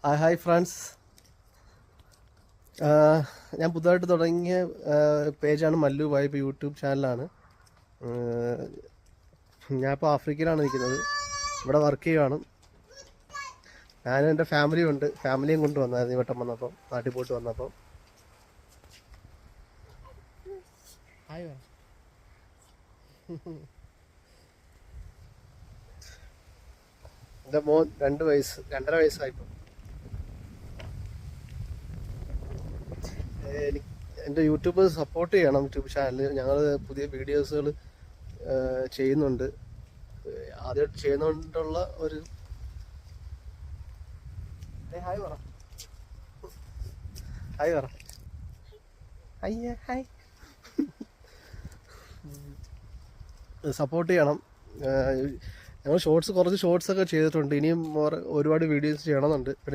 Hi friends. ഞാൻ പുതുതായിട്ട് തുടങ്ങിയ പേജാണ് മല്ലു വൈബ് യൂട്യൂബ് ചാനലാണ്. ഞാനിപ്പോൾ ആഫ്രിക്കയിലാണ് നിൽക്കുന്നത്. ഇവിടെ വർക്ക് ചെയ്യുകയാണ്. ഞാനും എൻ്റെ ഫാമിലിയും ഉണ്ട്. ഫാമിലിയും കൊണ്ട് വന്നായിരുന്നു ഈ വട്ടം വന്നപ്പം, നാട്ടിൽ പോയിട്ട് വന്നപ്പം. എൻ്റെ മോൻ 2 വയസ്സ് 2.5 വയസ്സായിപ്പോൾ. എൻ്റെ യൂട്യൂബ് സപ്പോർട്ട് ചെയ്യണം. യൂട്യൂബ് ചാനൽ ഞങ്ങൾ പുതിയ വീഡിയോസുകൾ ചെയ്യുന്നുണ്ട്. ആദ്യമായിട്ട് ചെയ്യുന്നതുകൊണ്ടുള്ള ഒരു ഹായ് പറ ഹായ് പറ അയ്യ ഹായ്. സപ്പോർട്ട് ചെയ്യണം. ഞങ്ങൾ കുറച്ച് ഷോർട്സ് ഒക്കെ ചെയ്തിട്ടുണ്ട്. ഇനിയും ഒരുപാട് വീഡിയോസ് ചെയ്യണമെന്നുണ്ട്. പിന്നെ